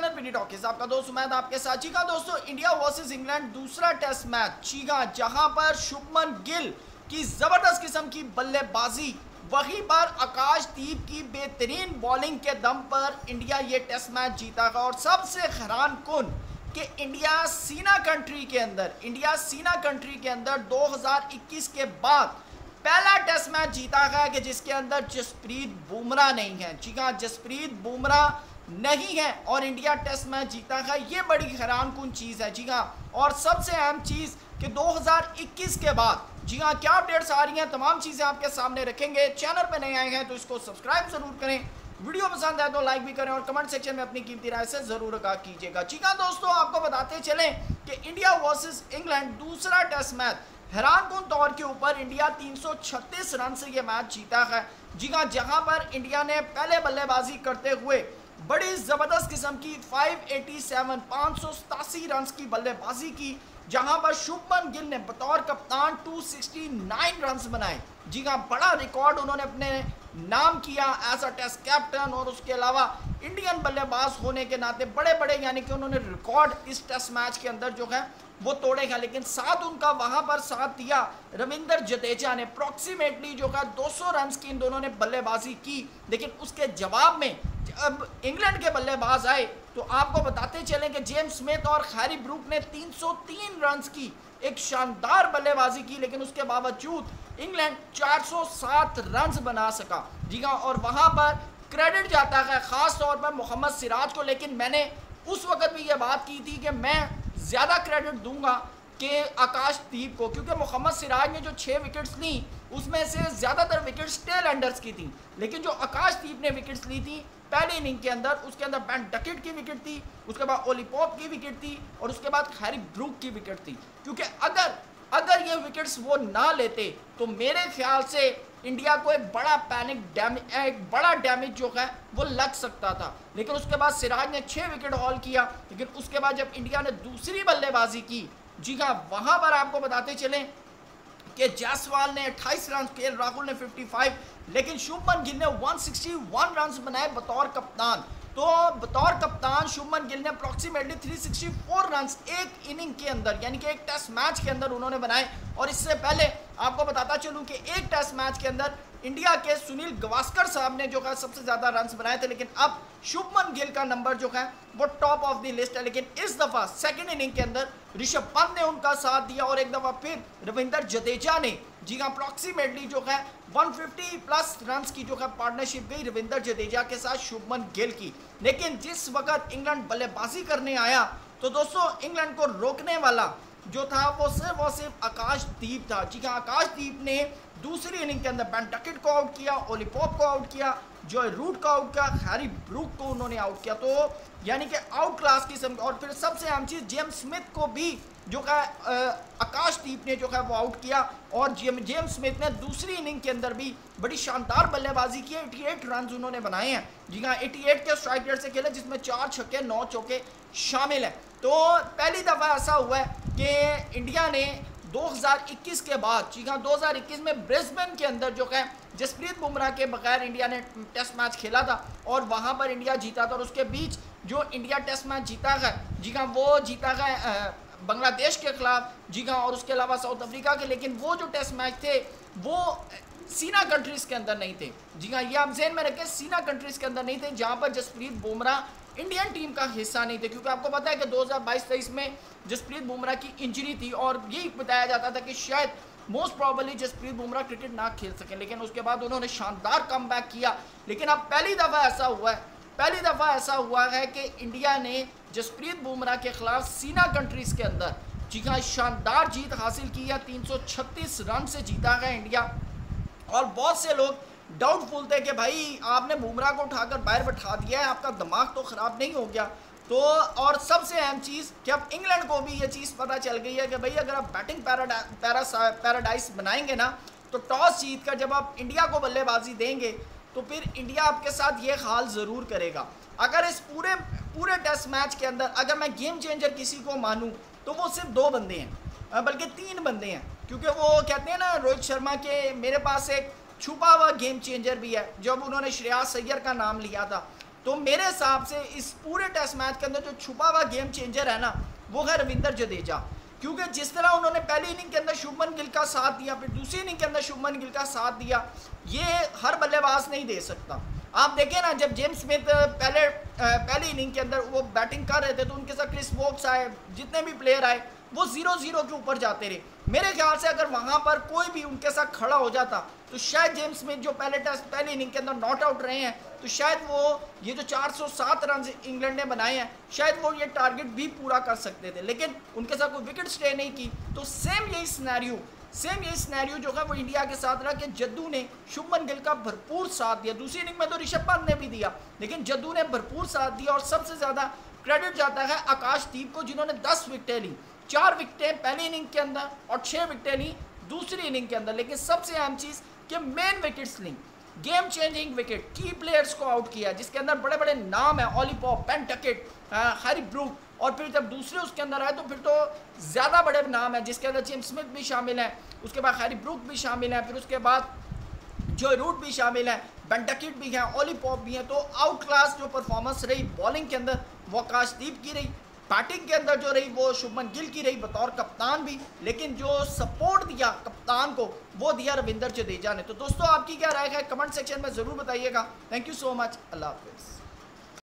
Channel पिनी talkies, आपका दोस्त उमैद आपके साथ। जी हाँ दोस्तों, इंडिया वर्सेस इंग्लैंड दूसरा टेस्ट मैच। जी हाँ, जहां पर शुभमन गिल की जबरदस्त किस्म की बल्लेबाजी, वहीं पर आकाशदीप की बेहतरीन बॉलिंग के दम पर इंडिया ये टेस्ट मैच जीता है। और सबसे हैरान कुन कि इंडिया सीना कंट्री के अंदर 2021 के बाद पहला टेस्ट मैच जीता है कि जिसके अंदर जसप्रीत बुमराह नहीं है। जी हाँ, जसप्रीत बुमराह नहीं है और इंडिया टेस्ट मैच जीता है। ये बड़ी हैरान कुन चीज़ है। जी हाँ, और सबसे अहम चीज़ कि 2021 के बाद जी हाँ क्या अपडेट्स आ रही हैं, तमाम चीज़ें आपके सामने रखेंगे। चैनल पर नए आए हैं तो इसको सब्सक्राइब जरूर करें, वीडियो पसंद आए तो लाइक भी करें और कमेंट सेक्शन में अपनी कीमती राय से जरूर आगाह कीजिएगा। जी हाँ दोस्तों, आपको बताते चलें कि इंडिया वर्सेस इंग्लैंड दूसरा टेस्ट मैच, हैरानकुन तौर के ऊपर इंडिया 336 रन से ये मैच जीता है। जी हाँ, जहां पर इंडिया ने पहले बल्लेबाजी करते हुए बड़ी ज़बरदस्त किस्म की 587 रन की बल्लेबाजी की, जहां पर शुभमन गिल ने बतौर कप्तान 269 रन बनाए। जी हाँ, बड़ा रिकॉर्ड उन्होंने अपने नाम किया एज अ टेस्ट कैप्टन। और उसके अलावा इंडियन बल्लेबाज होने के नाते बड़े बड़े यानी कि उन्होंने रिकॉर्ड इस टेस्ट मैच के अंदर जो है वो तोड़ेगा। लेकिन साथ उनका वहां पर साथ दिया रविंद्र जडेजा ने, अप्रॉक्सीमेटली जो है 200 रन की इन दोनों ने बल्लेबाजी की। लेकिन उसके जवाब में जब इंग्लैंड के बल्लेबाज आए तो आपको बताते चले कि जेम्स स्मिथ और हैरी ब्रूक ने 303 रन की एक शानदार बल्लेबाजी की। लेकिन उसके बावजूद इंग्लैंड 407 रन बना सका। जी हाँ, और वहां पर क्रेडिट जाता है खास तौर पर मोहम्मद सिराज को। लेकिन मैंने उस वक्त भी ये बात की थी कि मैं ज़्यादा क्रेडिट दूंगा कि आकाशदीप को, क्योंकि मोहम्मद सिराज ने जो 6 विकेट्स ली उसमें से ज़्यादातर विकेट्स टेल एंडर्स की थी। लेकिन जो आकाशदीप ने विकेट्स ली थी पहले इनिंग के अंदर, उसके अंदर बेन डकेट की विकेट थी, उसके बाद ओली पॉप की विकेट थी और उसके बाद हैरी ब्रूक की विकेट थी। क्योंकि अगर ये विकेट्स वो ना लेते तो मेरे ख्याल से इंडिया को एक बड़ा डैमेज जो है वो लग सकता था। लेकिन उसके बाद सिराज ने 6 विकेट हॉल किया। लेकिन उसके बाद जब इंडिया ने दूसरी बल्लेबाजी की, जी हाँ, वहां पर आपको बताते चलें कि जायसवाल ने 28 रन, केएल राहुल ने 55, लेकिन शुभमन गिल ने 161 रन बनाए बतौर कप्तान। तो बतौर कप्तान शुभमन गिल ने अप्रॉक्सीमेटली 364 रन एक इनिंग के अंदर यानी कि एक टेस्ट मैच के अंदर उन्होंने बनाए। और इससे पहले आपको बताता चलूं कि एक टेस्ट मैच के अंदर इंडिया के सुनील गावस्कर साहब ने जो है सबसे ज़्यादा रन बनाए थे। लेकिन अब शुभमन गिल का नंबर जो है वो टॉप ऑफ द लिस्ट है। लेकिन इस दफ़ा सेकंड इनिंग के अंदर ऋषभ पंत ने उनका साथ दिया और एक दफ़ा फिर रविंद्र जडेजा ने, जी हाँ, अप्रॉक्सीमेटली जो है 150 प्लस रन की जो है पार्टनरशिप गई रविंद्र जडेजा के साथ शुभमन गिल की। लेकिन जिस वक्त इंग्लैंड बल्लेबाजी करने आया तो दोस्तों इंग्लैंड को रोकने वाला जो था वो सिर्फ आकाशदीप था। जी हाँ, आकाशदीप ने दूसरी इनिंग के अंदर बेन डकेट को आउट किया, ओली पॉप को आउट किया, जॉय रूट को आउट किया, हैरी ब्रूक को उन्होंने आउट किया। तो यानी कि आउट क्लास किस्म। और फिर सबसे अहम चीज़ जेम्स स्मिथ को भी जो है आकाशदीप ने जो है वो आउट किया। और जेम्स स्मिथ ने दूसरी इनिंग के अंदर भी बड़ी शानदार बल्लेबाजी की, 88 रन उन्होंने बनाए हैं। जी हाँ, 88 के स्ट्राइक रेट से खेले, जिसमें 4 छक्के 9 चौके शामिल हैं। तो पहली दफ़ा ऐसा हुआ है कि इंडिया ने 2021 के बाद, जी हाँ, 2021 में ब्रिस्बेन के अंदर जो है जसप्रीत बुमराह के बगैर इंडिया ने टेस्ट मैच खेला था और वहाँ पर इंडिया जीता था। और उसके बीच जो इंडिया टेस्ट मैच जीता है, जी हाँ, वो जीता है बांग्लादेश के खिलाफ, जी हाँ, और उसके अलावा साउथ अफ्रीका के। लेकिन वो जो टेस्ट मैच थे वो सीना कंट्रीज़ के अंदर नहीं थे। जी हाँ, ये आप ज़हन में रखें, सीना कंट्रीज़ के अंदर नहीं थे, जहाँ पर जसप्रीत बुमराह इंडियन टीम का हिस्सा नहीं थे। क्योंकि आपको पता है कि 2022-23 में जसप्रीत बुमराह की इंजरी थी और यही बताया जाता था कि शायद most probably Jasprit Bumrah cricket ना खेल सकें। लेकिन उसके बाद उन्होंने शानदार कमबैक किया। लेकिन अब पहली दफ़ा ऐसा हुआ है कि इंडिया ने जसप्रीत बुमराह के खिलाफ सीना कंट्रीज़ के अंदर, जी हाँ, शानदार जीत हासिल की है। 336 रन से जीता है इंडिया। और बहुत से लोग डाउटफुल थे कि भाई आपने बुमराह को उठाकर बाहर बैठा दिया है, आपका दिमाग तो ख़राब नहीं हो गया। तो और सबसे अहम चीज़ कि अब इंग्लैंड को भी ये चीज़ पता चल गई है कि भाई अगर आप बैटिंग पैराडाइज बनाएंगे ना तो टॉस जीत कर जब आप इंडिया को बल्लेबाजी देंगे तो फिर इंडिया आपके साथ ये हाल ज़रूर करेगा। अगर इस पूरे टेस्ट मैच के अंदर अगर मैं गेम चेंजर किसी को मानूं तो वो सिर्फ 2 बंदे हैं, बल्कि 3 बंदे हैं। क्योंकि वो कहते हैं ना रोहित शर्मा के मेरे पास एक छुपा हुआ गेम चेंजर भी है। जब उन्होंने श्रेयस अय्यर का नाम लिया था तो मेरे हिसाब से इस पूरे टेस्ट मैच के अंदर जो छुपा हुआ गेम चेंजर है ना, वो है रविंद्र जडेजा। क्योंकि जिस तरह उन्होंने पहली इनिंग के अंदर शुभमन गिल का साथ दिया, फिर दूसरी इनिंग के अंदर शुभमन गिल का साथ दिया, ये हर बल्लेबाज नहीं दे सकता। आप देखें ना, जब जेम्स स्मिथ पहली इनिंग के अंदर वो बैटिंग कर रहे थे तो उनके साथ क्रिस वोक्स आए, जितने भी प्लेयर आए वो 0-0 के ऊपर जाते रहे। मेरे ख्याल से अगर वहाँ पर कोई भी उनके साथ खड़ा हो जाता तो शायद जेम्स स्मिथ जो पहली इनिंग के अंदर नॉट आउट रहे हैं, तो शायद वो ये जो 407 रन इंग्लैंड ने बनाए हैं, शायद वो ये टारगेट भी पूरा कर सकते थे, लेकिन उनके साथ कोई विकेट स्टे नहीं की। तो सेम यही सिनेरियो जो है वो इंडिया के साथ रहा कि जद्दू ने शुभमन गिल का भरपूर साथ दिया। दूसरी इनिंग में तो ऋषभ पंत ने भी दिया, लेकिन जद्दू ने भरपूर साथ दिया। और सबसे ज़्यादा क्रेडिट जाता है आकाशदीप को, जिन्होंने 10 विकेटें ली, 4 विकेटें पहली इनिंग के अंदर और 6 विकेटें ली दूसरी इनिंग के अंदर। लेकिन सबसे अहम चीज़ कि मेन विकेट्स ली, game changing wicket, key players को आउट किया, जिसके अंदर बड़े बड़े नाम है, Ollie Pope, Ben Duckett, Harry Brook, और फिर जब दूसरे उसके अंदर आए तो फिर तो ज़्यादा बड़े नाम है, जिसके अंदर जेम्स स्मिथ भी शामिल है, उसके बाद हैरी ब्रूक भी शामिल है, फिर उसके बाद जो रूट भी शामिल है, बेन टकेट भी है, ऑली पॉप भी है। तो आउट क्लास जो परफॉर्मेंस रही बॉलिंग के अंदर वो आकाशदीप की रही, बैटिंग के अंदर जो रही वो शुभमन गिल की रही बतौर कप्तान भी, लेकिन जो सपोर्ट दिया कप्तान को वो दिया रविंद्र जडेजा ने। तो दोस्तों आपकी क्या राय है कमेंट सेक्शन में ज़रूर बताइएगा। थैंक यू सो मच, अल्लाह हाफिज़।